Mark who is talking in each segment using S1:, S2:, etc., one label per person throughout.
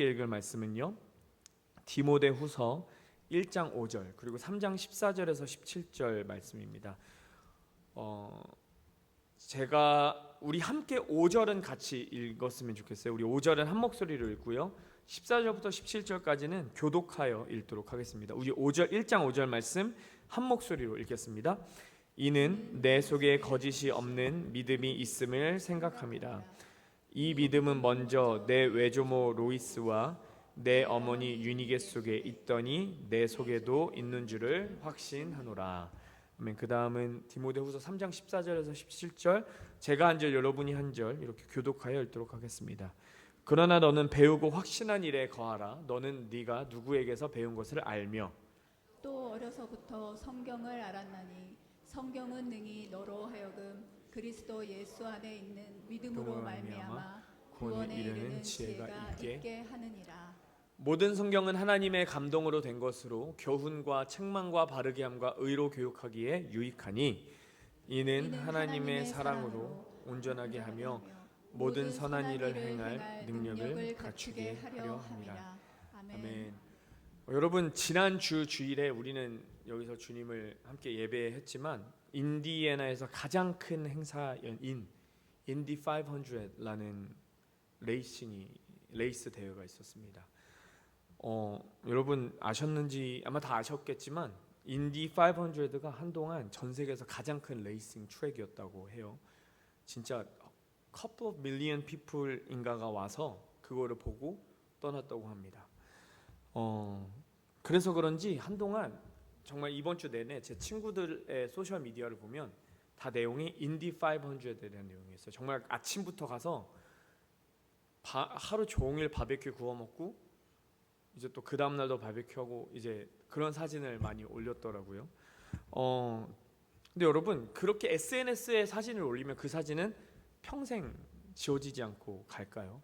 S1: 읽을 말씀은요, 디모데후서 1장 5절 그리고 3장 14절에서 17절 말씀입니다. 제가 우리 함께 5절은 같이 읽었으면 좋겠어요. 우리 5절은 한 목소리로 읽고요, 14절부터 17절까지는 교독하여 읽도록 하겠습니다. 우리 1장 5절 말씀 한 목소리로 읽겠습니다. 이는 내 속에 거짓이 없는 믿음이 있음을 생각합니다. 이 믿음은 먼저 내 외조모 로이스와 내 어머니 유니게 속에 있더니 내 속에도 있는 줄을 확신하노라. 아멘. 그 다음은 디모데후서 3장 14절에서 17절, 제가 한 절 여러분이 한 절 이렇게 교독하여 읽도록 하겠습니다. 그러나 너는 배우고 확신한 일에 거하라. 너는 네가 누구에게서 배운 것을 알며
S2: 또 어려서부터 성경을 알았나니 성경은 능히 너로 하여금 그리스도 예수 안에 있는 믿음으로 말미암아 구원에 이르는 지혜가 있게 하느니라.
S1: 모든 성경은 하나님의 감동으로 된 것으로 교훈과 책망과 바르게 함과 의로 교육하기에 유익하니 이는 하나님의 사랑으로 온전하게 하며 모든 선한 일을 행할 능력을 갖추게 하려 함이라. 아멘. 여러분, 지난 주 주일에 우리는 여기서 주님을 함께 예배했지만 인디애나에서 가장 큰 행사인 인디 500라는 레이스 대회가 있었습니다. 여러분 아셨는지 아마 다 아셨겠지만 인디 500가 한동안 전 세계에서 가장 큰 레이싱 트랙이었다고 해요. 진짜 couple of million people인가가 와서 그거를 보고 떠났다고 합니다. 그래서 그런지 한동안 정말 이번 주 내내 제 친구들의 소셜 미디어를 보면 다 내용이 인디 500에 대한 내용이었어요. 정말 아침부터 가서 하루 종일 바베큐 구워 먹고 이제 또 그 다음 날도 바베큐하고 이제 그런 사진을 많이 올렸더라고요. 근데 여러분, 그렇게 SNS에 사진을 올리면 그 사진은 평생 지워지지 않고 갈까요?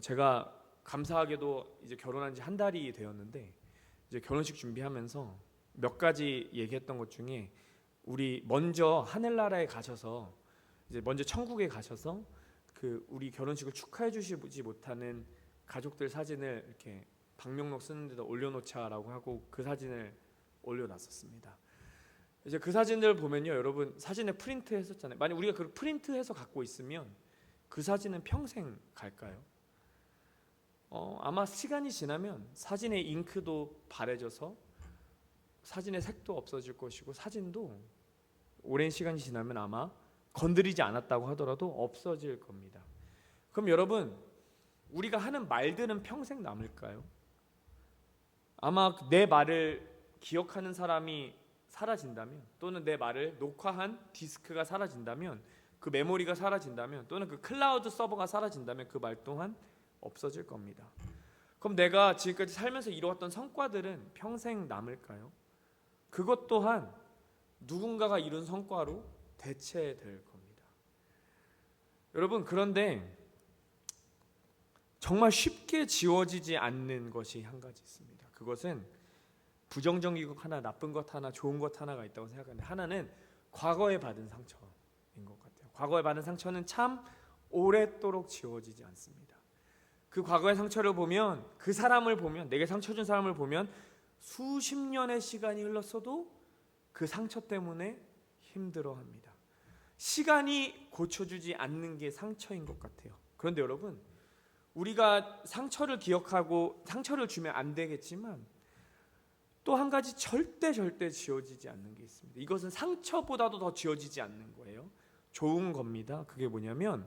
S1: 제가 감사하게도 이제 결혼한 지 한 달이 되었는데 이제 결혼식 준비하면서 몇 가지 얘기했던 것 중에 우리 먼저 하늘나라에 가셔서 이제 먼저 천국에 가셔서 그 우리 결혼식을 축하해 주시지 못하는 가족들 사진을 이렇게 방명록 쓰는 데다 올려놓자라고 하고 그 사진을 올려놨었습니다. 이제 그 사진들 보면요, 여러분 사진에 프린트 했었잖아요. 만약 우리가 그 프린트해서 갖고 있으면 그 사진은 평생 갈까요? 아마 시간이 지나면 사진의 잉크도 바래져서 사진의 색도 없어질 것이고 사진도 오랜 시간이 지나면 아마 건드리지 않았다고 하더라도 없어질 겁니다. 그럼 여러분, 우리가 하는 말들은 평생 남을까요? 아마 내 말을 기억하는 사람이 사라진다면, 또는 내 말을 녹화한 디스크가 사라진다면, 그 메모리가 사라진다면, 또는 그 클라우드 서버가 사라진다면 그 말 또한 없어질 겁니다. 그럼 내가 지금까지 살면서 이루었던 성과들은 평생 남을까요? 그것 또한 누군가가 이룬 성과로 대체될 겁니다. 여러분, 그런데 정말 쉽게 지워지지 않는 것이 한 가지 있습니다. 그것은 부정적인 것 하나, 나쁜 것 하나, 좋은 것 하나가 있다고 생각하는데, 하나는 과거에 받은 상처인 것 같아요. 과거에 받은 상처는 참 오랫도록 지워지지 않습니다. 그 과거의 상처를 보면, 그 사람을 보면, 내게 상처 준 사람을 보면 수십 년의 시간이 흘렀어도 그 상처 때문에 힘들어합니다. 시간이 고쳐주지 않는 게 상처인 것 같아요. 그런데 여러분, 우리가 상처를 기억하고 상처를 주면 안 되겠지만 또 한 가지 절대 지워지지 않는 게 있습니다. 이것은 상처보다도 더 지워지지 않는 거예요. 좋은 겁니다. 그게 뭐냐면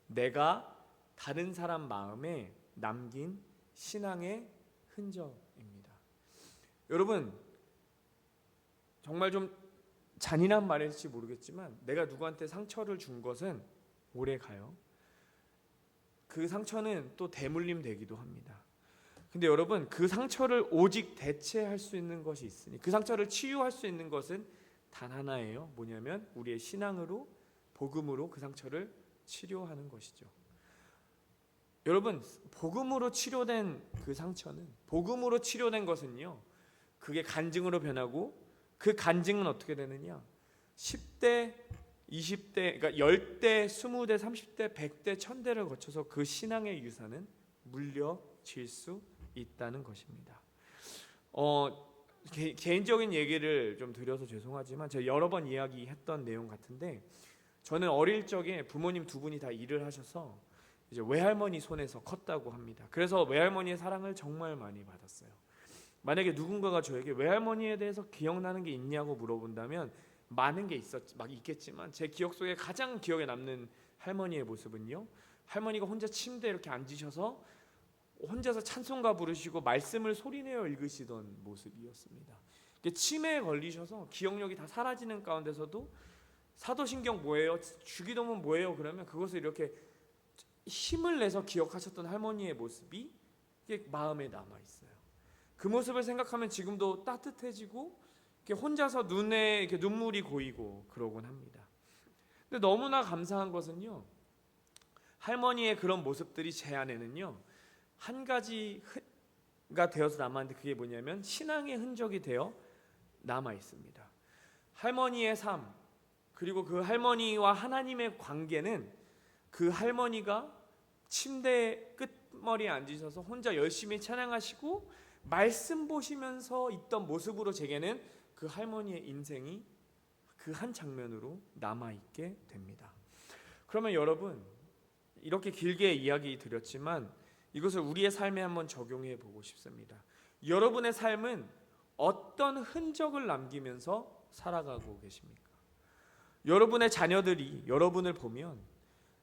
S1: 내가 다른 사람 마음에 남긴 신앙의 흔적입니다. 여러분, 정말 좀 잔인한 말일지 모르겠지만 내가 누구한테 상처를 준 것은 오래 가요. 그 상처는 또 대물림 되기도 합니다. 근데 여러분, 그 상처를 오직 대체할 수 있는 것이 있으니, 그 상처를 치유할 수 있는 것은 단 하나예요. 뭐냐면 우리의 신앙으로, 복음으로 그 상처를 치료하는 것이죠. 여러분, 복음으로 치료된 그 상처는, 복음으로 치료된 것은요, 그게 간증으로 변하고, 그 간증은 어떻게 되느냐, 10대, 20대, 그러니까 10대, 20대, 30대, 100대, 1000대를 거쳐서 그 신앙의 유산은 물려 질 수 있다는 것입니다. 개인적인 얘기를 좀 드려서 죄송하지만 제가 여러 번 이야기했던 내용 같은데, 저는 어릴 적에 부모님 두 분이 다 일을 하셔서 이제 외할머니 손에서 컸다고 합니다. 그래서 외할머니의 사랑을 정말 많이 받았어요. 만약에 누군가가 저에게 외할머니에 대해서 기억나는 게 있냐고 물어본다면 많은 게 있겠지만 제 기억 속에 가장 기억에 남는 할머니의 모습은요, 할머니가 혼자 침대에 이렇게 앉으셔서 혼자서 찬송가 부르시고 말씀을 소리내어 읽으시던 모습이었습니다. 치매에 걸리셔서 기억력이 다 사라지는 가운데서도 사도신경 뭐예요? 주기도문 뭐예요? 그러면 그것을 이렇게 힘을 내서 기억하셨던 할머니의 모습이 마음에 남아있어요. 그 모습을 생각하면 지금도 따뜻해지고 이렇게 혼자서 눈에 이렇게 눈물이 고이고 그러곤 합니다. 근데 너무나 감사한 것은요, 할머니의 그런 모습들이 제 안에는요 한 가지가 되어서 남았는데, 그게 뭐냐면 신앙의 흔적이 되어 남아 있습니다. 할머니의 삶, 그리고 그 할머니와 하나님의 관계는 그 할머니가 침대 끝머리에 앉으셔서 혼자 열심히 찬양하시고 말씀 보시면서 있던 모습으로 제게는 그 할머니의 인생이 그 한 장면으로 남아있게 됩니다. 그러면 여러분, 이렇게 길게 이야기 드렸지만 이것을 우리의 삶에 한번 적용해 보고 싶습니다. 여러분의 삶은 어떤 흔적을 남기면서 살아가고 계십니까? 여러분의 자녀들이 여러분을 보면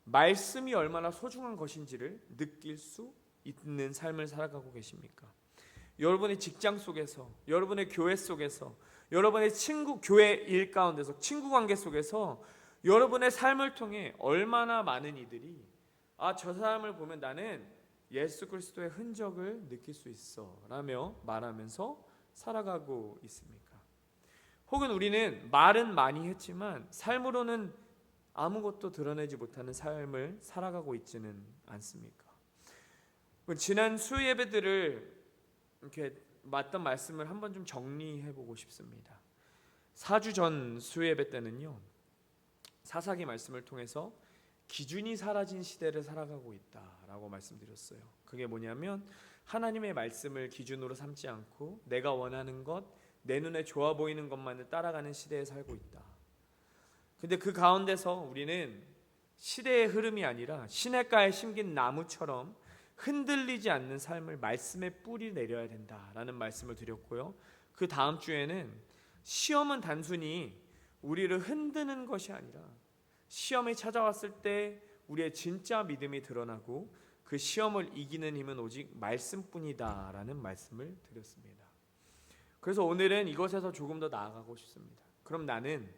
S1: 말씀이 얼마나 소중한 것인지를 느낄 수 있는 삶을 살아가고 계십니까? 여러분의 직장 속에서, 여러분의 교회 속에서, 여러분의 교회 일 가운데서, 친구 관계 속에서 여러분의 삶을 통해 얼마나 많은 이들이 저 사람을 보면 나는 예수 그리스도의 흔적을 느낄 수 있어 라며 말하면서 살아가고 있습니까? 혹은 우리는 말은 많이 했지만 삶으로는 아무것도 드러내지 못하는 삶을 살아가고 있지는 않습니까? 지난 수예배들을 이렇게 맞던 말씀을 한번 좀 정리해 보고 싶습니다. 4주 전 수예배 때는요, 사사기 말씀을 통해서 기준이 사라진 시대를 살아가고 있다라고 말씀드렸어요. 그게 뭐냐면 하나님의 말씀을 기준으로 삼지 않고 내가 원하는 것, 내 눈에 좋아 보이는 것만을 따라가는 시대에 살고 있다. 근데 그 가운데서 우리는 시대의 흐름이 아니라 시냇가에 심긴 나무처럼 흔들리지 않는 삶을 말씀에 뿌리 내려야 된다라는 말씀을 드렸고요. 그 다음 주에는 시험은 단순히 우리를 흔드는 것이 아니라 시험이 찾아왔을 때 우리의 진짜 믿음이 드러나고 그 시험을 이기는 힘은 오직 말씀뿐이다라는 말씀을 드렸습니다. 그래서 오늘은 이것에서 조금 더 나아가고 싶습니다. 그럼 나는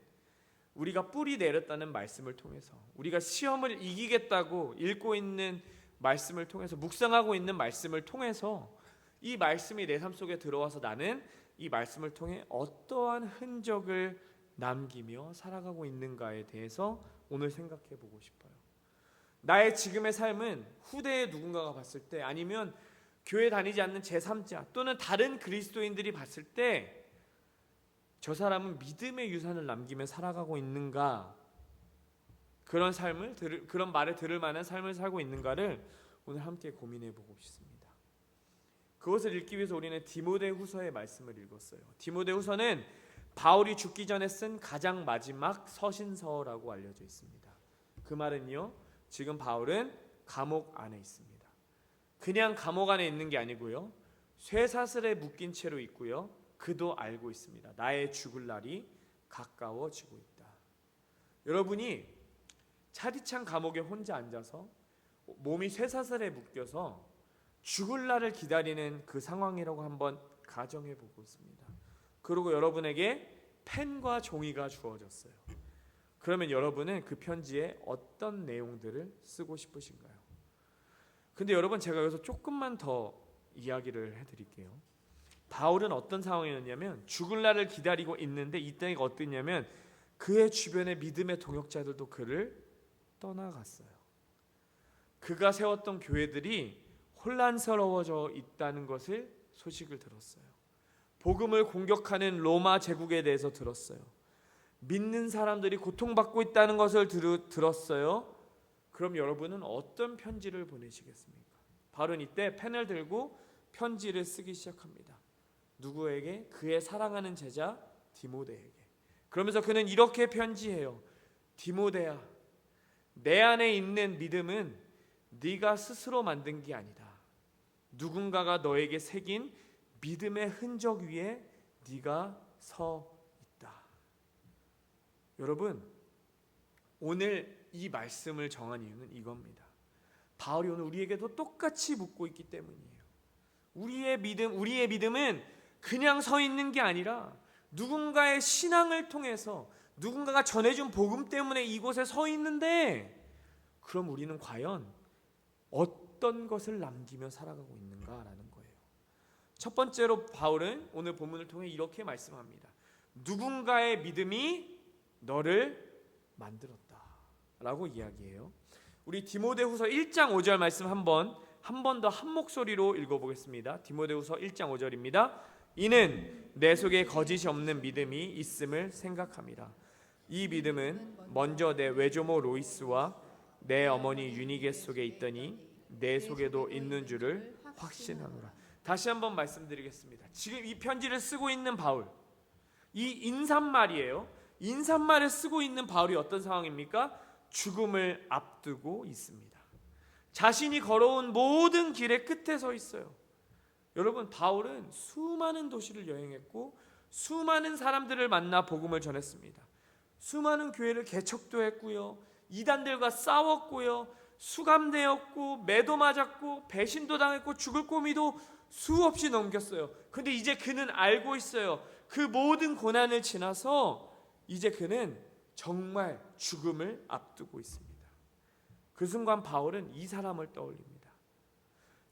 S1: 우리가 뿌리 내렸다는 말씀을 통해서, 우리가 시험을 이기겠다고 읽고 있는 말씀을 통해서, 묵상하고 있는 말씀을 통해서 이 말씀이 내 삶 속에 들어와서 나는 이 말씀을 통해 어떠한 흔적을 남기며 살아가고 있는가에 대해서 오늘 생각해 보고 싶어요. 나의 지금의 삶은 후대의 누군가가 봤을 때, 아니면 교회 다니지 않는 제3자 또는 다른 그리스도인들이 봤을 때 저 사람은 믿음의 유산을 남기며 살아가고 있는가, 그런 말을 들을 만한 삶을 살고 있는가를 오늘 함께 고민해 보고 싶습니다. 그것을 읽기 위해서 우리는 디모데후서의 말씀을 읽었어요. 디모데후서는 바울이 죽기 전에 쓴 가장 마지막 서신서라고 알려져 있습니다. 그 말은요, 지금 바울은 감옥 안에 있습니다. 그냥 감옥 안에 있는 게 아니고요, 쇠사슬에 묶인 채로 있고요, 그도 알고 있습니다. 나의 죽을 날이 가까워지고 있다. 여러분이 차디찬 감옥에 혼자 앉아서 몸이 쇠사슬에 묶여서 죽을 날을 기다리는 그 상황이라고 한번 가정해 보고 있습니다. 그리고 여러분에게 펜과 종이가 주어졌어요. 그러면 여러분은 그 편지에 어떤 내용들을 쓰고 싶으신가요? 근데 여러분, 제가 여기서 조금만 더 이야기를 해드릴게요. 바울은 어떤 상황이었냐면 죽을 날을 기다리고 있는데 이때가 어땠냐면 그의 주변의 믿음의 동역자들도 그를 떠나갔어요. 그가 세웠던 교회들이 혼란스러워져 있다는 것을 소식을 들었어요. 복음을 공격하는 로마 제국에 대해서 들었어요. 믿는 사람들이 고통받고 있다는 것을 들었어요. 그럼 여러분은 어떤 편지를 보내시겠습니까? 바울은 이때 펜을 들고 편지를 쓰기 시작합니다. 누구에게? 그의 사랑하는 제자 디모데에게. 그러면서 그는 이렇게 편지해요. 디모데야, 내 안에 있는 믿음은 네가 스스로 만든 게 아니다. 누군가가 너에게 새긴 믿음의 흔적 위에 네가 서 있다. 여러분, 오늘 이 말씀을 정한 이유는 이겁니다. 바울이 오늘 우리에게도 똑같이 묻고 있기 때문이에요. 우리의 믿음은 그냥 서 있는 게 아니라 누군가의 신앙을 통해서 누군가가 전해준 복음 때문에 이곳에 서 있는데, 그럼 우리는 과연 어떤 것을 남기며 살아가고 있는가라는 거예요. 첫 번째로 바울은 오늘 본문을 통해 이렇게 말씀합니다. 누군가의 믿음이 너를 만들었다 라고 이야기해요. 우리 디모데후서 1장 5절 말씀 한 번 더 한 목소리로 읽어보겠습니다. 디모데후서 1장 5절입니다. 이는 내 속에 거짓이 없는 믿음이 있음을 생각합니다. 이 믿음은 먼저 내 외조모 로이스와 내 어머니 유니게 속에 있더니 내 속에도 있는 줄을 확신하노라. 다시 한번 말씀드리겠습니다. 지금 이 편지를 쓰고 있는 바울, 이 인사말이에요. 인사말을 쓰고 있는 바울이 어떤 상황입니까? 죽음을 앞두고 있습니다. 자신이 걸어온 모든 길의 끝에 서 있어요. 여러분, 바울은 수많은 도시를 여행했고 수많은 사람들을 만나 복음을 전했습니다. 수많은 교회를 개척도 했고요, 이단들과 싸웠고요, 수감되었고 매도 맞았고 배신도 당했고 죽을 고비도 수없이 넘겼어요. 근데 이제 그는 알고 있어요. 그 모든 고난을 지나서 이제 그는 정말 죽음을 앞두고 있습니다. 그 순간 바울은 이 사람을 떠올립니다.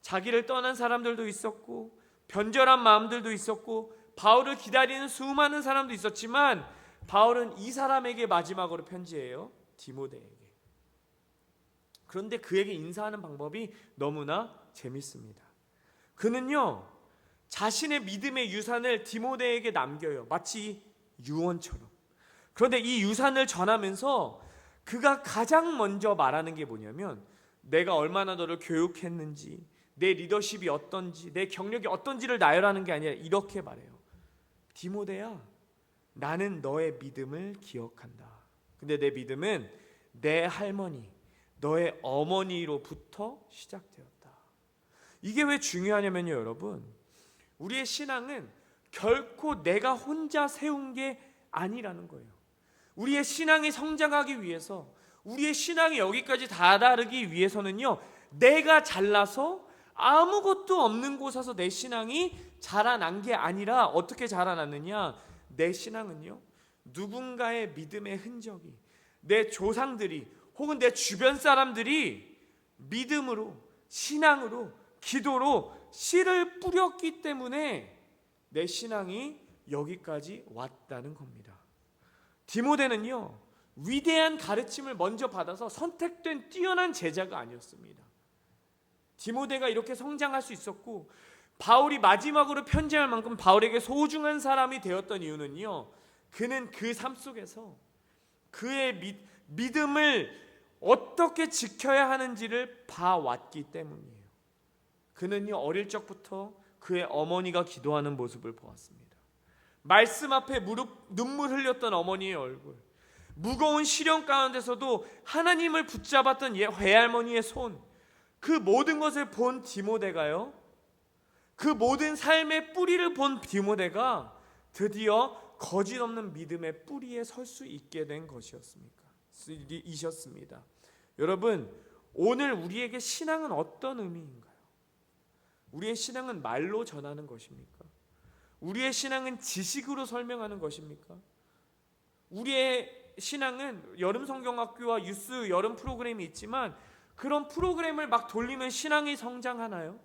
S1: 자기를 떠난 사람들도 있었고 변절한 마음들도 있었고 바울을 기다리는 수많은 사람도 있었지만 바울은 이 사람에게 마지막으로 편지해요. 디모데에게. 그런데 그에게 인사하는 방법이 너무나 재밌습니다. 그는요, 자신의 믿음의 유산을 디모데에게 남겨요. 마치 유언처럼. 그런데 이 유산을 전하면서 그가 가장 먼저 말하는 게 뭐냐면, 내가 얼마나 너를 교육했는지, 내 리더십이 어떤지, 내 경력이 어떤지를 나열하는 게 아니라 이렇게 말해요. 디모데야, 나는 너의 믿음을 기억한다. 근데 내 믿음은 내 할머니, 너의 어머니로부터 시작되었다. 이게 왜 중요하냐면요, 여러분, 우리의 신앙은 결코 내가 혼자 세운 게 아니라는 거예요. 우리의 신앙이 성장하기 위해서, 우리의 신앙이 여기까지 다다르기 위해서는요, 내가 잘나서 아무것도 없는 곳에서 내 신앙이 자라난 게 아니라 어떻게 자라났느냐, 내 신앙은요, 누군가의 믿음의 흔적이, 내 조상들이 혹은 내 주변 사람들이 믿음으로, 신앙으로, 기도로 씨를 뿌렸기 때문에 내 신앙이 여기까지 왔다는 겁니다. 디모데는요, 위대한 가르침을 먼저 받아서 선택된 뛰어난 제자가 아니었습니다. 디모데가 이렇게 성장할 수 있었고 바울이 마지막으로 편지할 만큼 바울에게 소중한 사람이 되었던 이유는요, 그는 그 삶 속에서 그의 믿음을 어떻게 지켜야 하는지를 봐왔기 때문이에요. 그는요, 어릴 적부터 그의 어머니가 기도하는 모습을 보았습니다. 말씀 앞에 눈물 흘렸던 어머니의 얼굴, 무거운 시련 가운데서도 하나님을 붙잡았던 외할머니의 손, 그 모든 것을 본 디모데가요, 그 모든 삶의 뿌리를 본 디모데가 드디어 거짓 없는 믿음의 뿌리에 설 수 있게 된 것이었습니다. 여러분, 오늘 우리에게 신앙은 어떤 의미인가요? 우리의 신앙은 말로 전하는 것입니까? 우리의 신앙은 지식으로 설명하는 것입니까? 우리의 신앙은 여름 성경학교와 유스 여름 프로그램이 있지만 그런 프로그램을 막 돌리면 신앙이 성장하나요?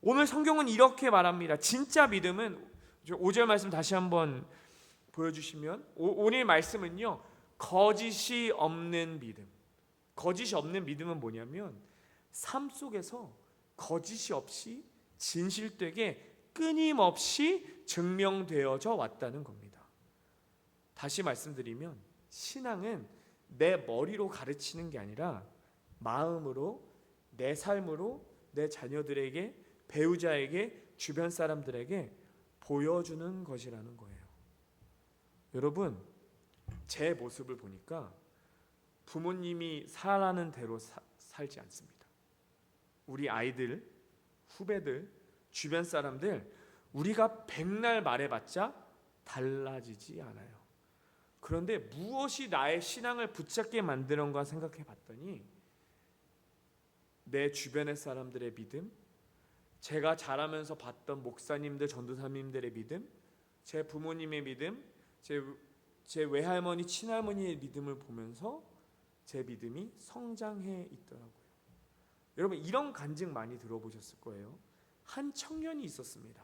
S1: 오늘 성경은 이렇게 말합니다. 진짜 믿음은, 5절 말씀 다시 한번 보여주시면, 오늘 말씀은요, 거짓이 없는 믿음. 거짓이 없는 믿음은 뭐냐면 삶 속에서 거짓이 없이 진실되게 끊임없이 증명되어져 왔다는 겁니다. 다시 말씀드리면 신앙은 내 머리로 가르치는 게 아니라 마음으로, 내 삶으로, 내 자녀들에게, 배우자에게, 주변 사람들에게 보여주는 것이라는 거예요. 여러분, 제 모습을 보니까 부모님이 살라는 대로 살지 않습니다. 우리 아이들, 후배들, 주변 사람들, 우리가 백날 말해봤자 달라지지 않아요. 그런데 무엇이 나의 신앙을 붙잡게 만드는가 생각해 봤더니 내 주변의 사람들의 믿음, 제가 자라면서 봤던 목사님들, 전도사님들의 믿음, 제 부모님의 믿음, 제 외할머니, 친할머니의 믿음을 보면서 제 믿음이 성장해 있더라고요. 여러분, 이런 간증 많이 들어보셨을 거예요. 한 청년이 있었습니다.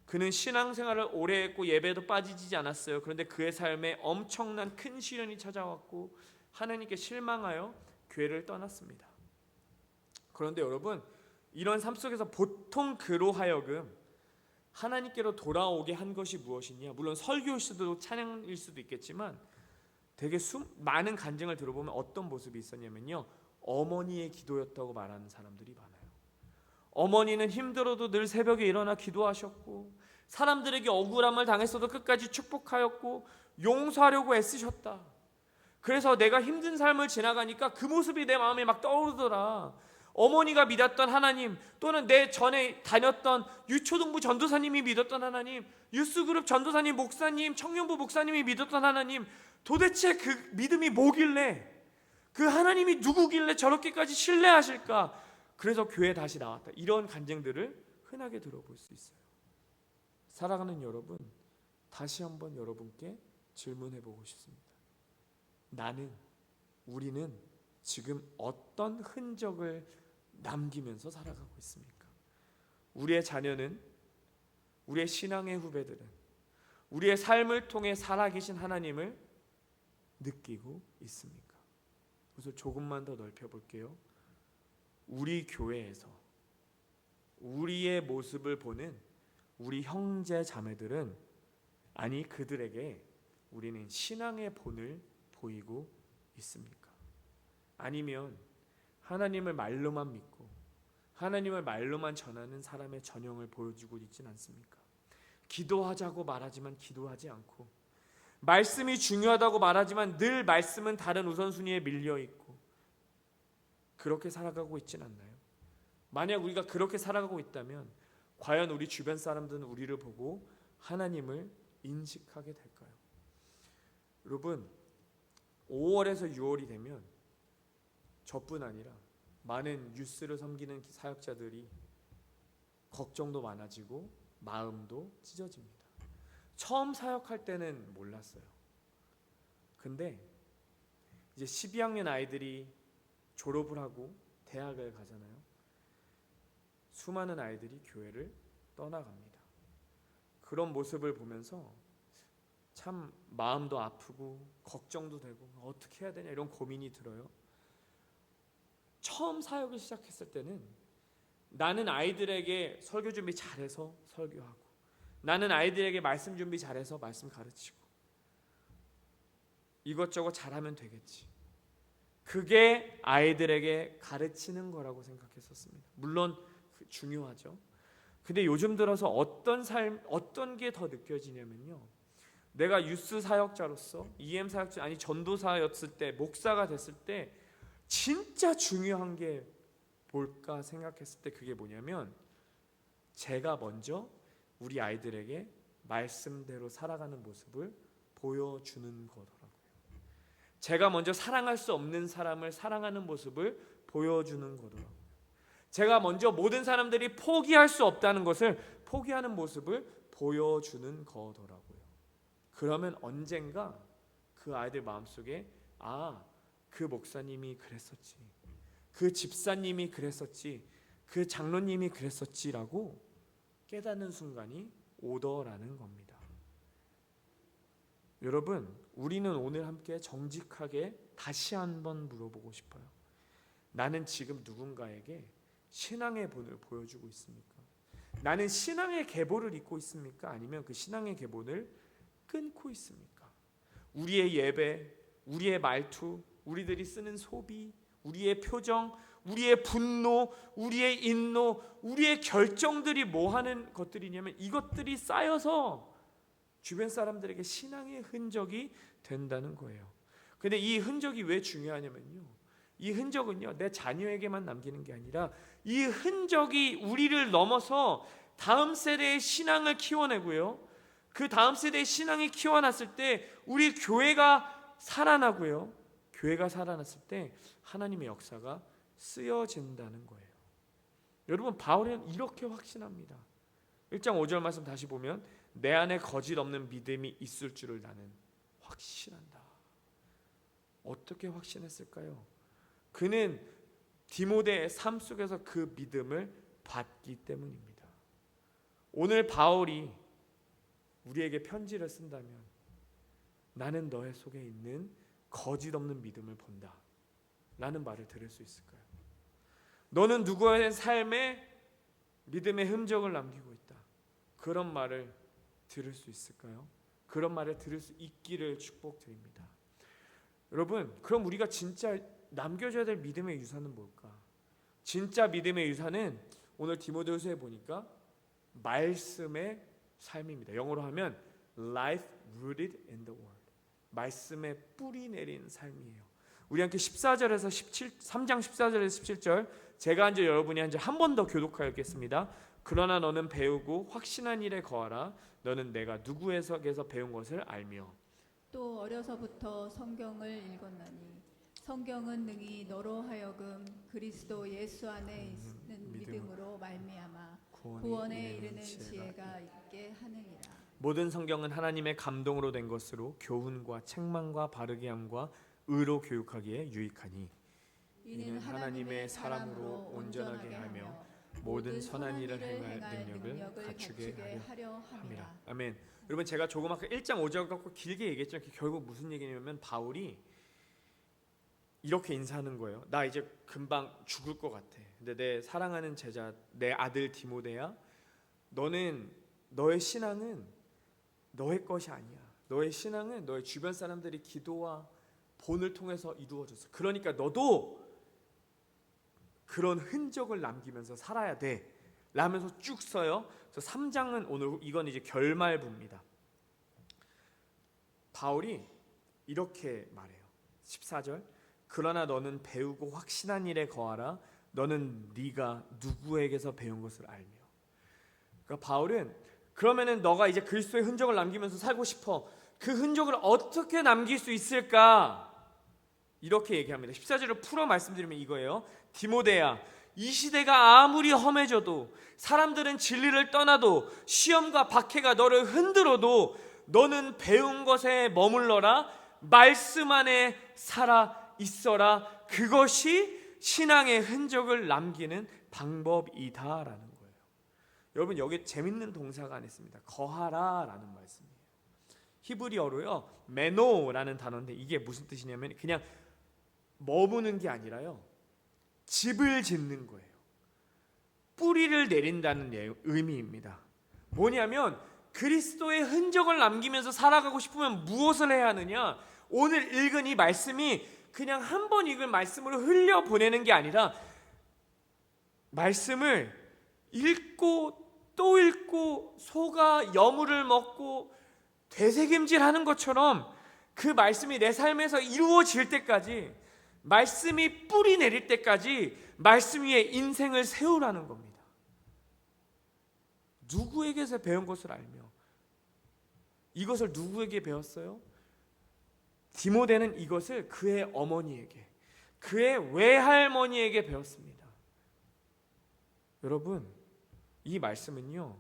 S1: 그는 신앙생활을 오래 했고 예배도 빠지지 않았어요. 그런데 그의 삶에 엄청난 큰 시련이 찾아왔고 하나님께 실망하여 교회를 떠났습니다. 그런데 여러분, 이런 삶 속에서 보통 그로 하여금 하나님께로 돌아오게 한 것이 무엇이냐? 물론 설교일 수도 찬양일 수도 있겠지만 되게 많은 간증을 들어보면 어떤 모습이 있었냐면요, 어머니의 기도였다고 말하는 사람들이 많아요. 어머니는 힘들어도 늘 새벽에 일어나 기도하셨고 사람들에게 억울함을 당했어도 끝까지 축복하였고 용서하려고 애쓰셨다. 그래서 내가 힘든 삶을 지나가니까 그 모습이 내 마음에 막 떠오르더라. 어머니가 믿었던 하나님, 또는 내 전에 다녔던 유초등부 전도사님이 믿었던 하나님, 유스그룹 전도사님, 목사님, 청년부 목사님이 믿었던 하나님, 도대체 그 믿음이 뭐길래, 그 하나님이 누구길래 저렇게까지 신뢰하실까? 그래서 교회에 다시 나왔다. 이런 간증들을 흔하게 들어볼 수 있어요. 사랑하는 여러분, 다시 한번 여러분께 질문해보고 싶습니다. 우리는 지금 어떤 흔적을 남기면서 살아가고 있습니까? 우리의 자녀는, 우리의 신앙의 후배들은 우리의 삶을 통해 살아계신 하나님을 느끼고 있습니까? 그래서 조금만 더 넓혀볼게요. 우리 교회에서 우리의 모습을 보는 우리 형제 자매들은, 아니 그들에게 우리는 신앙의 본을 보이고 있습니까? 아니면 하나님을 말로만 믿고 하나님을 말로만 전하는 사람의 전형을 보여주고 있진 않습니까? 기도하자고 말하지만 기도하지 않고, 말씀이 중요하다고 말하지만 늘 말씀은 다른 우선순위에 밀려있고, 그렇게 살아가고 있진 않나요? 만약 우리가 그렇게 살아가고 있다면 과연 우리 주변 사람들은 우리를 보고 하나님을 인식하게 될까요? 여러분, 5월에서 6월이 되면 저뿐 아니라 많은 유스를 섬기는 사역자들이 걱정도 많아지고 마음도 찢어집니다. 처음 사역할 때는 몰랐어요. 근데 이제 12학년 아이들이 졸업을 하고 대학을 가잖아요. 수많은 아이들이 교회를 떠나갑니다. 그런 모습을 보면서 참 마음도 아프고 걱정도 되고 어떻게 해야 되냐 이런 고민이 들어요. 처음 사역을 시작했을 때는 나는 아이들에게 설교 준비 잘해서 설교하고, 나는 아이들에게 말씀 준비 잘해서 말씀 가르치고, 이것저것 잘하면 되겠지, 그게 아이들에게 가르치는 거라고 생각했었습니다. 물론 중요하죠. 근데 요즘 들어서 어떤 게 더 느껴지냐면요, 내가 유스 사역자로서, EM 사역자, 아니 전도사였을 때, 목사가 됐을 때 진짜 중요한 게 뭘까 생각했을 때 그게 뭐냐면, 제가 먼저 우리 아이들에게 말씀대로 살아가는 모습을 보여주는 거더라고요. 제가 먼저 사랑할 수 없는 사람을 사랑하는 모습을 보여주는 거더라고요. 제가 먼저 모든 사람들이 포기할 수 없다는 것을 포기하는 모습을 보여주는 거더라고요. 그러면 언젠가 그 아이들 마음속에, 아, 그 목사님이 그랬었지, 그 집사님이 그랬었지, 그 장로님이 그랬었지라고 깨닫는 순간이 오더라는 겁니다. 여러분, 우리는 오늘 함께 정직하게 다시 한번 물어보고 싶어요. 나는 지금 누군가에게 신앙의 본을 보여주고 있습니까? 나는 신앙의 계보를 잇고 있습니까? 아니면 그 신앙의 계보를 끊고 있습니까? 우리의 예배, 우리의 말투, 우리들이 쓰는 소비, 우리의 표정, 우리의 분노, 우리의 인노, 우리의 결정들이 뭐 하는 것들이냐면 이것들이 쌓여서 주변 사람들에게 신앙의 흔적이 된다는 거예요. 근데 이 흔적이 왜 중요하냐면요, 이 흔적은요 내 자녀에게만 남기는 게 아니라 이 흔적이 우리를 넘어서 다음 세대의 신앙을 키워내고요, 그 다음 세대의 신앙이 키워났을 때 우리 교회가 살아나고요, 교회가 살아났을 때 하나님의 역사가 쓰여진다는 거예요. 여러분, 바울은 이렇게 확신합니다. 1장 5절 말씀 다시 보면 내 안에 거짓 없는 믿음이 있을 줄을 나는 확신한다. 어떻게 확신했을까요? 그는 디모데의 삶 속에서 그 믿음을 받기 때문입니다. 오늘 바울이 우리에게 편지를 쓴다면 나는 너의 속에 있는 거짓 없는 믿음을 본다 라는 말을 들을 수 있을까요? 너는 누구의 삶에 믿음의 흔적을 남기고 있다, 그런 말을 들을 수 있을까요? 그런 말을 들을 수 있기를 축복드립니다. 여러분, 그럼 우리가 진짜 남겨줘야 될 믿음의 유산은 뭘까? 진짜 믿음의 유산은 오늘 디모데후서에 보니까 말씀의 삶입니다. 영어로 하면 life rooted in the word. 말씀에 뿌리 내린 삶이에요. 우리 함께 14절에서 3장 14절에서 17절 제가 한 절 여러분이 한 절 한 번 더 교독하겠습니다. 그러나 너는 배우고 확신한 일에 거하라. 너는 내가 누구에게서 배운 것을 알며
S2: 또 어려서부터 성경을 읽었나니 성경은 능히 너로 하여금 그리스도 예수 안에 있는 믿음으로 말미암아 구원에 이르는 지혜가 있게 하느니라.
S1: 모든 성경은 하나님의 감동으로 된 것으로 교훈과 책망과 바르게 함과 의로 교육하기에 유익하니 이는 하나님의 사람으로 온전하게 하며 모든 선한 일을 행할 능력을 갖추게 하려 함이라. 아멘. 여러분, 제가 조금 아까 1장 5절 갖고 길게 얘기했지만 결국 무슨 얘기냐면 바울이 이렇게 인사하는 거예요. 나 이제 금방 죽을 것 같아. 근데 내 사랑하는 제자, 내 아들 디모데야, 너의 신앙은 너의 것이 아니야. 너의 신앙은 너의 주변 사람들이 기도와 본을 통해서 이루어졌어. 그러니까 너도 그런 흔적을 남기면서 살아야 돼 라면서 쭉 써요. 그래서 3장은 오늘 이건 이제 결말부입니다. 바울이 이렇게 말해요. 14절 그러나 너는 배우고 확신한 일에 거하라. 너는 네가 누구에게서 배운 것을 알며. 그러니까 바울은 그러면은 너가 이제 그리스도의 흔적을 남기면서 살고 싶어. 그 흔적을 어떻게 남길 수 있을까? 이렇게 얘기합니다. 14절을 풀어 말씀드리면 이거예요. 디모데야, 이 시대가 아무리 험해져도 사람들은 진리를 떠나도 시험과 박해가 너를 흔들어도 너는 배운 것에 머물러라. 말씀 안에 살아 있어라. 그것이 신앙의 흔적을 남기는 방법이다라는 거예요. 여러분, 여기 재밌는 동사가 안 있습니다. 거하라라는 말씀이에요. 히브리어로요 메노라는 단어인데 이게 무슨 뜻이냐면 그냥 머무는 게 아니라요 집을 짓는 거예요. 뿌리를 내린다는 의미입니다. 뭐냐면 그리스도의 흔적을 남기면서 살아가고 싶으면 무엇을 해야 하느냐? 오늘 읽은 이 말씀이 그냥 한 번 읽은 말씀으로 흘려보내는 게 아니라 말씀을 읽고 또 읽고 속아 여물을 먹고 되새김질하는 것처럼 그 말씀이 내 삶에서 이루어질 때까지, 말씀이 뿌리 내릴 때까지 말씀 위에 인생을 세우라는 겁니다. 누구에게서 배운 것을 알며. 이것을 누구에게 배웠어요? 디모데는 이것을 그의 어머니에게, 그의 외할머니에게 배웠습니다. 여러분, 이 말씀은요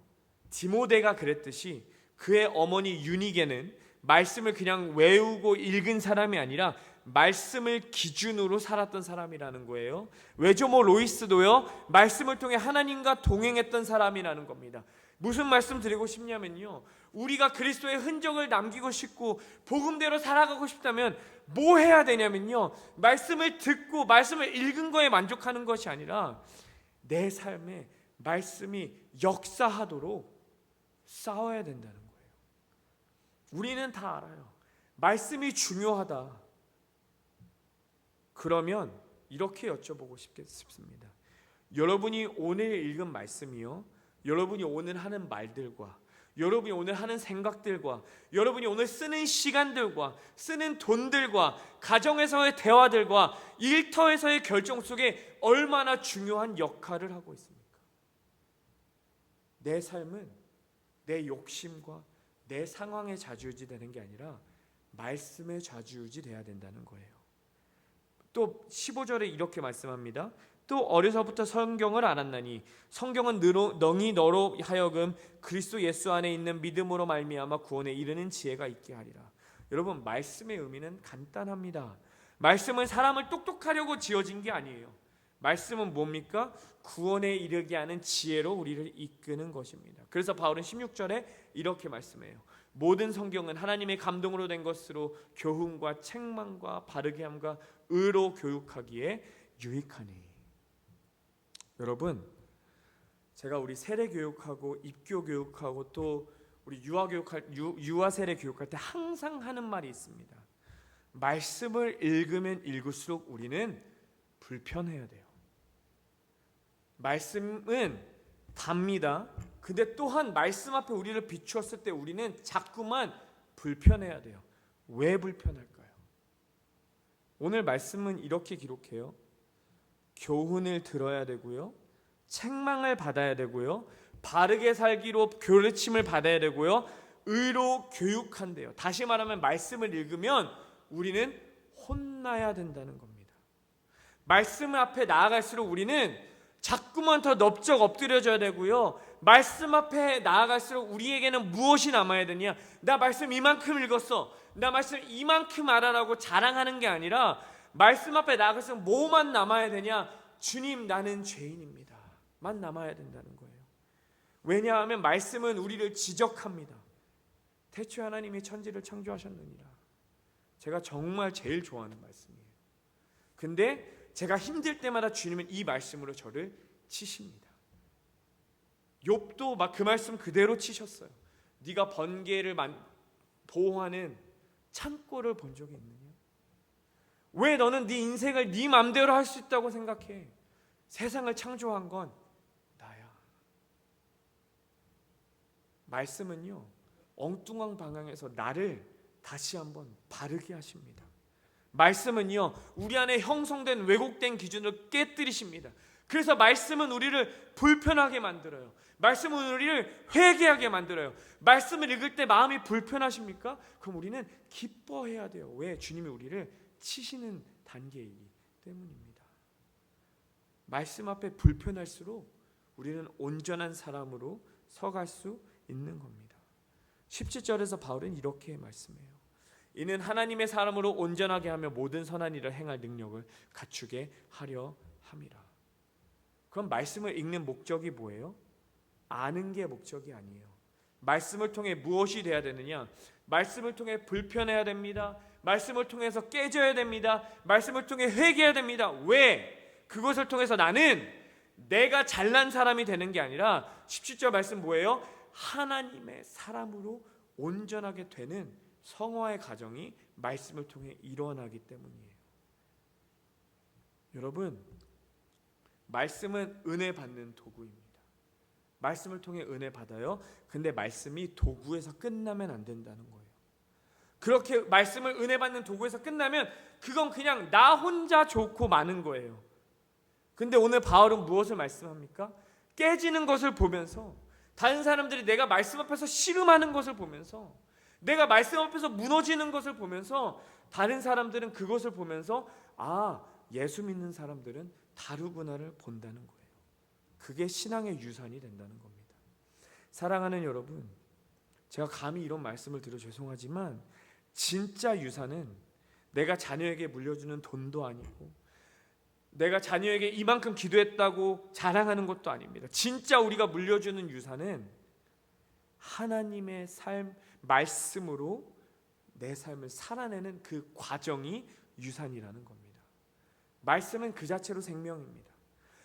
S1: 디모데가 그랬듯이 그의 어머니 유니게는 말씀을 그냥 외우고 읽은 사람이 아니라 말씀을 기준으로 살았던 사람이라는 거예요. 외조모 로이스도요 말씀을 통해 하나님과 동행했던 사람이라는 겁니다. 무슨 말씀 드리고 싶냐면요, 우리가 그리스도의 흔적을 남기고 싶고 복음대로 살아가고 싶다면 뭐 해야 되냐면요, 말씀을 듣고 말씀을 읽은 거에 만족하는 것이 아니라 내 삶에 말씀이 역사하도록 싸워야 된다는 거예요. 우리는 다 알아요. 말씀이 중요하다. 그러면 이렇게 여쭤보고 싶습니다. 여러분이 오늘 읽은 말씀이요, 여러분이 오늘 하는 말들과 여러분이 오늘 하는 생각들과 여러분이 오늘 쓰는 시간들과 쓰는 돈들과 가정에서의 대화들과 일터에서의 결정 속에 얼마나 중요한 역할을 하고 있습니까? 내 삶은 내 욕심과 내 상황에 좌지우지되는 게 아니라 말씀에 좌지우지돼야 된다는 거예요. 또 15절에 이렇게 말씀합니다. 또 어려서부터 성경을 알았나니 성경은 능히 너로 하여금 그리스도 예수 안에 있는 믿음으로 말미암아 구원에 이르는 지혜가 있게 하리라. 여러분, 말씀의 의미는 간단합니다. 말씀은 사람을 똑똑하려고 지어진 게 아니에요. 말씀은 뭡니까? 구원에 이르게 하는 지혜로 우리를 이끄는 것입니다. 그래서 바울은 16절에 이렇게 말씀해요. 모든 성경은 하나님의 감동으로 된 것으로 교훈과 책망과 바르게 함과 의로 교육하기에 유익하니. 여러분, 제가 우리 세례 교육하고 입교 교육하고 또 우리 유아 세례 교육할 때 항상 하는 말이 있습니다. 말씀을 읽으면 읽을수록 우리는 불편해야 돼요. 말씀은 답니다. 근데 또한 말씀 앞에 우리를 비추었을 때 우리는 자꾸만 불편해야 돼요. 왜 불편할까요? 오늘 말씀은 이렇게 기록해요. 교훈을 들어야 되고요, 책망을 받아야 되고요, 바르게 살기로 교르침을 받아야 되고요, 의로 교육한대요. 다시 말하면 말씀을 읽으면 우리는 혼나야 된다는 겁니다. 말씀 앞에 나아갈수록 우리는 자꾸만 더 넓적 엎드려져야 되고요, 말씀 앞에 나아갈수록 우리에게는 무엇이 남아야 되냐? 나 말씀 이만큼 읽었어, 나 말씀 이만큼 알아라고 자랑하는 게 아니라 말씀 앞에 나아갈수록 뭐만 남아야 되냐? 주님, 나는 죄인입니다 만 남아야 된다는 거예요. 왜냐하면 말씀은 우리를 지적합니다. 태초에 하나님이 천지를 창조하셨느니라. 제가 정말 제일 좋아하는 말씀이에요. 근데 제가 힘들 때마다 주님은 이 말씀으로 저를 치십니다. 욥도 막 그 말씀 그대로 치셨어요. 네가 번개를 보호하는 창고를 본 적이 있느냐? 왜 너는 네 인생을 네 맘대로 할 수 있다고 생각해? 세상을 창조한 건 나야. 말씀은요, 엉뚱한 방향에서 나를 다시 한번 바르게 하십니다. 말씀은요, 우리 안에 형성된 왜곡된 기준을 깨뜨리십니다. 그래서 말씀은 우리를 불편하게 만들어요. 말씀은 우리를 회개하게 만들어요. 말씀을 읽을 때 마음이 불편하십니까? 그럼 우리는 기뻐해야 돼요. 왜? 주님이 우리를 치시는 단계이기 때문입니다. 말씀 앞에 불편할수록 우리는 온전한 사람으로 서갈 수 있는 겁니다. 17절에서 바울은 이렇게 말씀해요. 이는 하나님의 사람으로 온전하게 하며 모든 선한 일을 행할 능력을 갖추게 하려 함이라. 그럼 말씀을 읽는 목적이 뭐예요? 아는 게 목적이 아니에요. 말씀을 통해 무엇이 돼야 되느냐? 말씀을 통해 불편해야 됩니다. 말씀을 통해서 깨져야 됩니다. 말씀을 통해 회개해야 됩니다. 왜? 그것을 통해서 나는 내가 잘난 사람이 되는 게 아니라 17절 말씀 뭐예요? 하나님의 사람으로 온전하게 되는 성화의 과정이 말씀을 통해 일어나기 때문이에요. 여러분, 말씀은 은혜 받는 도구입니다. 말씀을 통해 은혜 받아요. 근데 말씀이 도구에서 끝나면 안 된다는 거예요. 그렇게 말씀을 은혜 받는 도구에서 끝나면 그건 그냥 나 혼자 좋고 많은 거예요. 근데 오늘 바울은 무엇을 말씀합니까? 깨지는 것을 보면서, 다른 사람들이 내가 말씀 앞에서 씨름하는 것을 보면서, 내가 말씀 앞에서 무너지는 것을 보면서, 다른 사람들은 그것을 보면서 아, 예수 믿는 사람들은 다르구나를 본다는 거예요. 그게 신앙의 유산이 된다는 겁니다. 사랑하는 여러분, 제가 감히 이런 말씀을 드려 죄송하지만 진짜 유산은 내가 자녀에게 물려주는 돈도 아니고 내가 자녀에게 이만큼 기도했다고 자랑하는 것도 아닙니다. 진짜 우리가 물려주는 유산은 하나님의 삶, 말씀으로 내 삶을 살아내는 그 과정이 유산이라는 겁니다. 말씀은 그 자체로 생명입니다.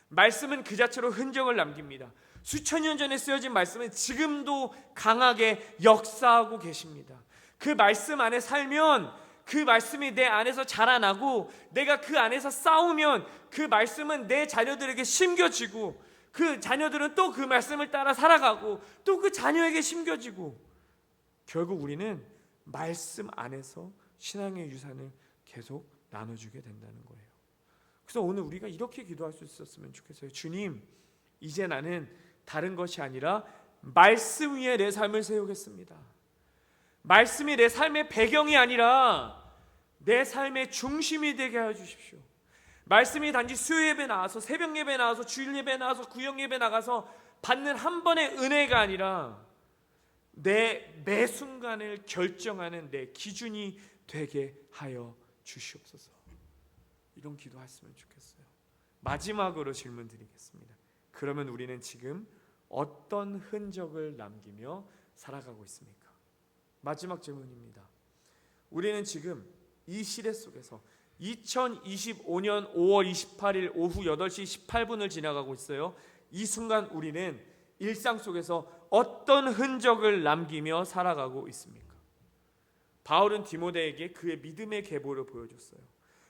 S1: 말씀은 그 자체로 흔적을 남깁니다. 수천 년 전에 쓰여진 말씀은 지금도 강하게 역사하고 계십니다. 그 말씀 안에 살면 그 말씀이 내 안에서 자라나고 내가 그 안에서 싸우면 그 말씀은 내 자녀들에게 심겨지고 그 자녀들은 또 그 말씀을 따라 살아가고 또 그 자녀에게 심겨지고 결국 우리는 말씀 안에서 신앙의 유산을 계속 나눠주게 된다는 거예요. 그래서 오늘 우리가 이렇게 기도할 수 있었으면 좋겠어요. 주님, 이제 나는 다른 것이 아니라 말씀 위에 내 삶을 세우겠습니다. 말씀이 내 삶의 배경이 아니라 내 삶의 중심이 되게 해 주십시오. 말씀이 단지 수요 예배 나와서 새벽 예배 나와서 주일 예배 나와서 구역 예배 나가서 받는 한 번의 은혜가 아니라 내 매 순간을 결정하는 내 기준이 되게 하여 주시옵소서. 이런 기도했으면 좋겠어요. 마지막으로 질문 드리겠습니다. 그러면 우리는 지금 어떤 흔적을 남기며 살아가고 있습니까? 마지막 질문입니다. 우리는 지금 이 시대 속에서 2025년 5월 28일 오후 8시 18분을 지나가고 있어요. 이 순간 우리는 일상 속에서 어떤 흔적을 남기며 살아가고 있습니까? 바울은 디모데에게 그의 믿음의 계보를 보여줬어요.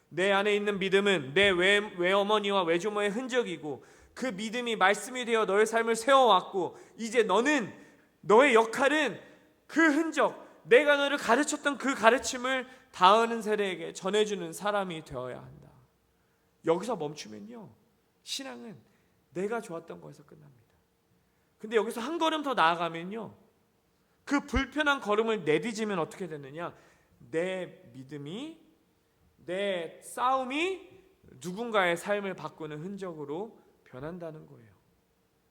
S1: 내 안에 있는 믿음은 내 외어머니와 외조모의 흔적이고 그 믿음이 말씀이 되어 너의 삶을 세워왔고 이제 너의 역할은 그 흔적, 내가 너를 가르쳤던 그 가르침을 다음 세대에게 전해주는 사람이 되어야 한다. 여기서 멈추면요, 신앙은 내가 좋았던 거에서 끝납니다. 근데 여기서 한 걸음 더 나아가면요, 그 불편한 걸음을 내딛으면 어떻게 되느냐, 내 믿음이, 내 싸움이 누군가의 삶을 바꾸는 흔적으로 변한다는 거예요.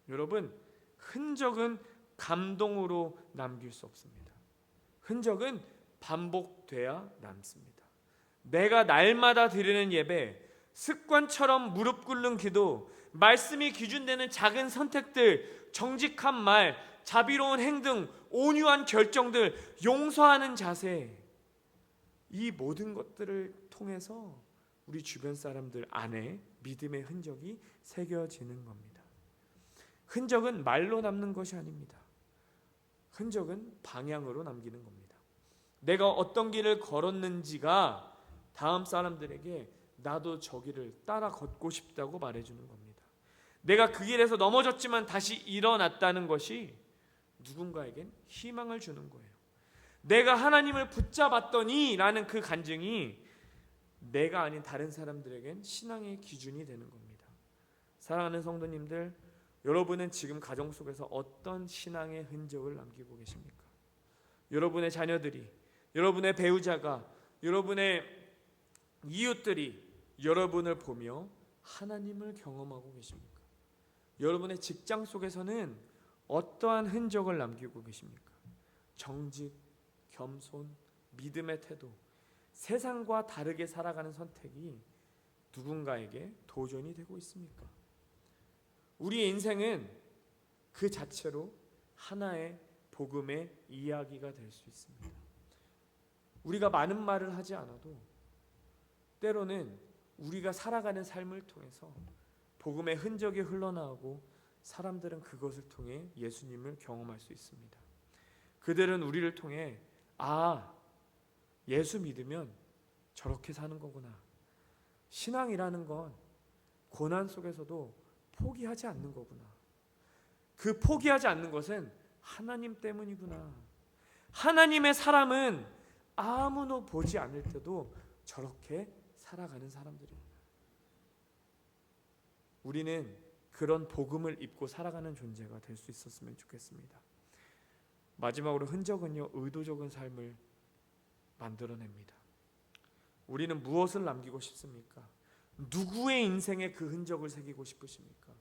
S1: 여러분, 흔적은 감동으로 남길 수 없습니다. 흔적은 반복돼야 남습니다. 내가 날마다 드리는 예배, 습관처럼 무릎 꿇는 기도, 말씀이 기준되는 작은 선택들, 정직한 말, 자비로운 행동, 온유한 결정들, 용서하는 자세, 이 모든 것들을 통해서 우리 주변 사람들 안에 믿음의 흔적이 새겨지는 겁니다. 흔적은 말로 남는 것이 아닙니다. 흔적은 방향으로 남기는 겁니다. 내가 어떤 길을 걸었는지가 다음 사람들에게 나도 저 길을 따라 걷고 싶다고 말해주는 겁니다. 내가 그 길에서 넘어졌지만 다시 일어났다는 것이 누군가에겐 희망을 주는 거예요. 내가 하나님을 붙잡았더니 라는 그 간증이 내가 아닌 다른 사람들에겐 신앙의 기준이 되는 겁니다. 사랑하는 성도님들, 여러분은 지금 가정 속에서 어떤 신앙의 흔적을 남기고 계십니까? 여러분의 자녀들이, 여러분의 배우자가, 여러분의 이웃들이 여러분을 보며 하나님을 경험하고 계십니까? 여러분의 직장 속에서는 어떠한 흔적을 남기고 계십니까? 정직, 겸손, 믿음의 태도, 세상과 다르게 살아가는 선택이 누군가에게 도전이 되고 있습니까? 우리의 인생은 그 자체로 하나의 복음의 이야기가 될 수 있습니다. 우리가 많은 말을 하지 않아도 때로는 우리가 살아가는 삶을 통해서 복음의 흔적이 흘러나오고 사람들은 그것을 통해 예수님을 경험할 수 있습니다. 그들은 우리를 통해 예수 믿으면 저렇게 사는 거구나. 신앙이라는 건 고난 속에서도 포기하지 않는 거구나. 그 포기하지 않는 것은 하나님 때문이구나. 하나님의 사람은 아무도 보지 않을 때도 저렇게 살아가는 사람들입니다. 우리는 그런 복음을 입고 살아가는 존재가 될 수 있었으면 좋겠습니다. 마지막으로 흔적은요, 의도적인 삶을 만들어냅니다. 우리는 무엇을 남기고 싶습니까? 누구의 인생에 그 흔적을 새기고 싶으십니까?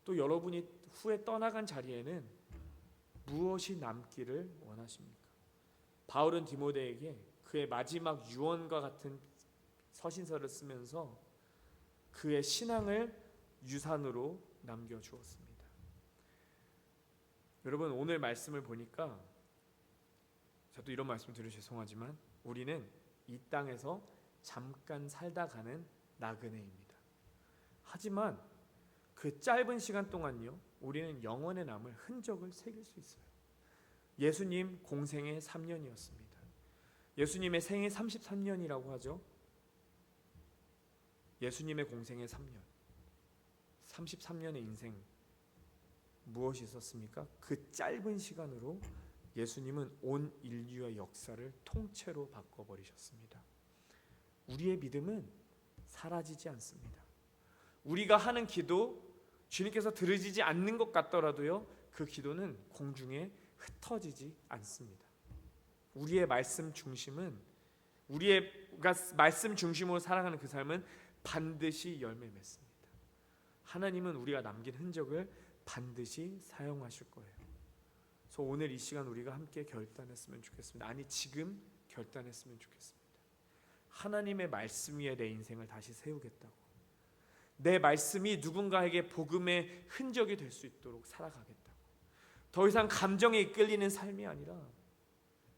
S1: 또 여러분이 후에 떠나간 자리에는 무엇이 남기를 원하십니까? 바울은 디모데에게 그의 마지막 유언과 같은 서신서를 쓰면서 그의 신앙을 유산으로 남겨주었습니다. 여러분, 오늘 말씀을 보니까 저도 이런 말씀 드려 죄송하지만 우리는 이 땅에서 잠깐 살다 가는 나그네입니다. 하지만 그 짧은 시간 동안요, 우리는 영원에 남을 흔적을 새길 수 있어요. 예수님 공생의 3년이었습니다. 예수님의 생애 33년이라고 하죠. 예수님의 공생애 3년, 33년의 인생 무엇이 있었습니까? 그 짧은 시간으로 예수님은 온 인류의 역사를 통째로 바꿔버리셨습니다. 우리의 믿음은 사라지지 않습니다. 우리가 하는 기도, 주님께서 들으시지 않는 것 같더라도요, 그 기도는 공중에 흩어지지 않습니다. 우리의 말씀 중심은, 우리가 말씀 중심으로 살아가는 그 삶은 반드시 열매 맺습니다. 하나님은 우리가 남긴 흔적을 반드시 사용하실 거예요. 그래서 오늘 이 시간 우리가 함께 결단했으면 좋겠습니다. 아니, 지금 결단했으면 좋겠습니다. 하나님의 말씀 위에 내 인생을 다시 세우겠다고, 내 말씀이 누군가에게 복음의 흔적이 될 수 있도록 살아가겠다고, 더 이상 감정에 이끌리는 삶이 아니라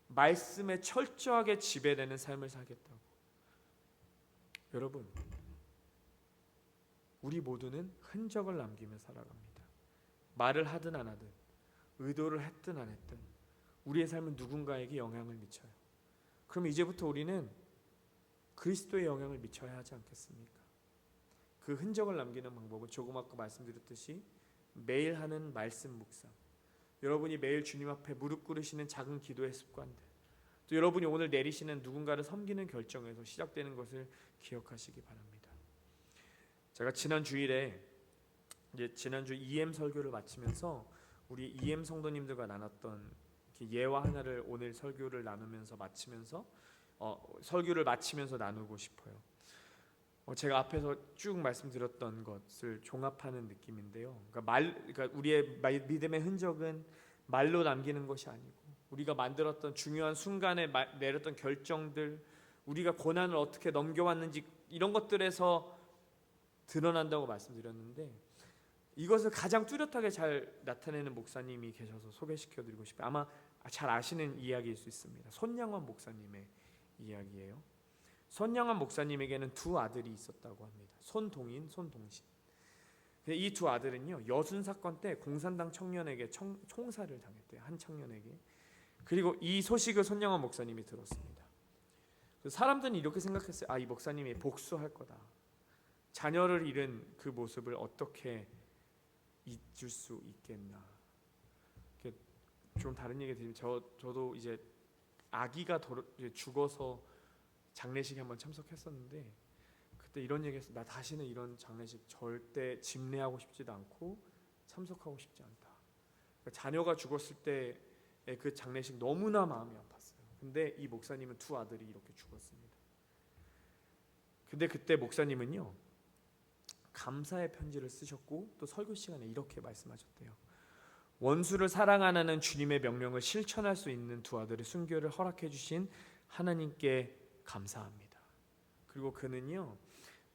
S1: 말씀에 철저하게 지배되는 삶을 살겠다고. 여러분, 우리 모두는 흔적을 남기며 살아갑니다. 말을 하든 안 하든, 의도를 했든 안 했든 우리의 삶은 누군가에게 영향을 미쳐요. 그럼 이제부터 우리는 그리스도의 영향을 미쳐야 하지 않겠습니까? 그 흔적을 남기는 방법은 조금 아까 말씀드렸듯이 매일 하는 말씀 묵상, 여러분이 매일 주님 앞에 무릎 꿇으시는 작은 기도의 습관들, 또 여러분이 오늘 내리시는 누군가를 섬기는 결정에서 시작되는 것을 기억하시기 바랍니다. 제가 지난주 EM 설교를 마치면서 우리 EM 성도님들과 나눴던 예화 하나를 오늘 설교를 나누면서 설교를 마치면서 나누고 싶어요. 제가 앞에서 쭉 말씀드렸던 것을 종합하는 느낌인데요. 그러니까 우리의 믿음의 흔적은 말로 남기는 것이 아니고, 우리가 만들었던 중요한 순간에 내렸던 결정들, 우리가 고난을 어떻게 넘겨왔는지 이런 것들에서 드러난다고 말씀드렸는데, 이것을 가장 뚜렷하게 잘 나타내는 목사님이 계셔서 소개시켜드리고 싶어요. 아마 잘 아시는 이야기일 수 있습니다. 손양원 목사님의 이야기예요. 손양원 목사님에게는 두 아들이 있었다고 합니다. 손동인, 손동신. 이 두 아들은요, 여순 사건 때 공산당 청년에게 총살을 당했대요. 한 청년에게. 그리고 이 소식을 손양원 목사님이 들었습니다. 사람들은 이렇게 생각했어요. 이 목사님이 복수할 거다. 자녀를 잃은 그 모습을 어떻게 잊을 수 있겠나. 좀 다른 얘기 드리면 저도 이제 아기가 죽어서 장례식에 한번 참석했었는데, 그때 이런 얘기했어요. 나 다시는 이런 장례식 절대 집례하고 싶지도 않고 참석하고 싶지 않다. 그러니까 자녀가 죽었을 때의 그 장례식 너무나 마음이 아팠어요. 근데 이 목사님은 두 아들이 이렇게 죽었습니다. 근데 그때 목사님은요, 감사의 편지를 쓰셨고 또 설교 시간에 이렇게 말씀하셨대요. 원수를 사랑하는 주님의 명령을 실천할 수 있는 두 아들의 순교를 허락해 주신 하나님께 감사합니다. 그리고 그는요,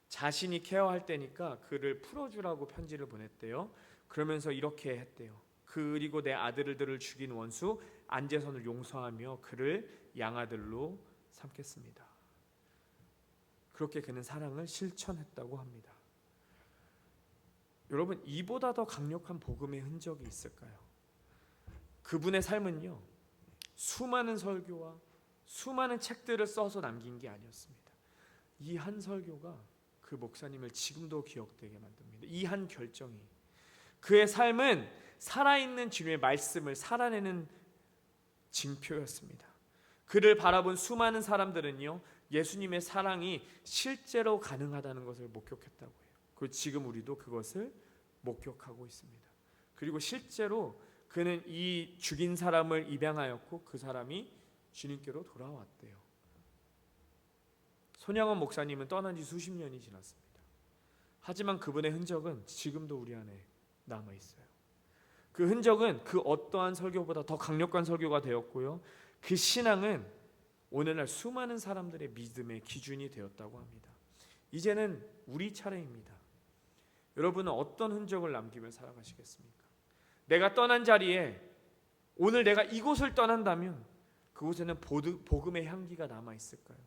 S1: 자신이 케어할 때니까 그를 풀어주라고 편지를 보냈대요. 그러면서 이렇게 했대요. 그리고 내 아들들을 죽인 원수 안재선을 용서하며 그를 양아들로 삼겠습니다. 그렇게 그는 사랑을 실천했다고 합니다. 여러분, 이보다 더 강력한 복음의 흔적이 있을까요? 그분의 삶은요, 수많은 설교와 수많은 책들을 써서 남긴 게 아니었습니다. 이 한 설교가 그 목사님을 지금도 기억되게 만듭니다. 이 한 결정이, 그의 삶은 살아있는 주님의 말씀을 살아내는 징표였습니다. 그를 바라본 수많은 사람들은요, 예수님의 사랑이 실제로 가능하다는 것을 목격했다고 해요. 그리고 지금 우리도 그것을 목격하고 있습니다. 그리고 실제로 그는 이 죽인 사람을 입양하였고 그 사람이 주님께로 돌아왔대요. 손양원 목사님은 떠난 지 수십 년이 지났습니다. 하지만 그분의 흔적은 지금도 우리 안에 남아 있어요. 그 흔적은 그 어떠한 설교보다 더 강력한 설교가 되었고요, 그 신앙은 오늘날 수많은 사람들의 믿음의 기준이 되었다고 합니다. 이제는 우리 차례입니다. 여러분은 어떤 흔적을 남기며 살아가시겠습니까? 내가 떠난 자리에, 오늘 내가 이곳을 떠난다면 그곳에는 복음의 향기가 남아 있을까요?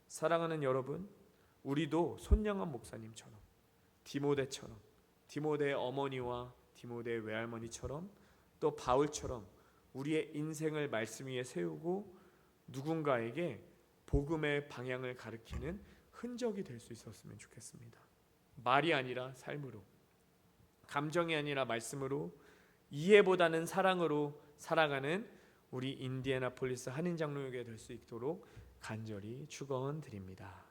S1: 사랑하는 여러분, 우리도 손양원 목사님처럼, 디모데처럼, 디모데의 어머니와 디모데의 외할머니처럼, 또 바울처럼 우리의 인생을 말씀 위에 세우고 누군가에게 복음의 방향을 가리키는 흔적이 될 수 있었으면 좋겠습니다. 말이 아니라 삶으로, 감정이 아니라 말씀으로, 이해보다는 사랑으로 살아가는 우리 인디애나폴리스 한인장로교회 될 수 있도록 간절히 축원드립니다.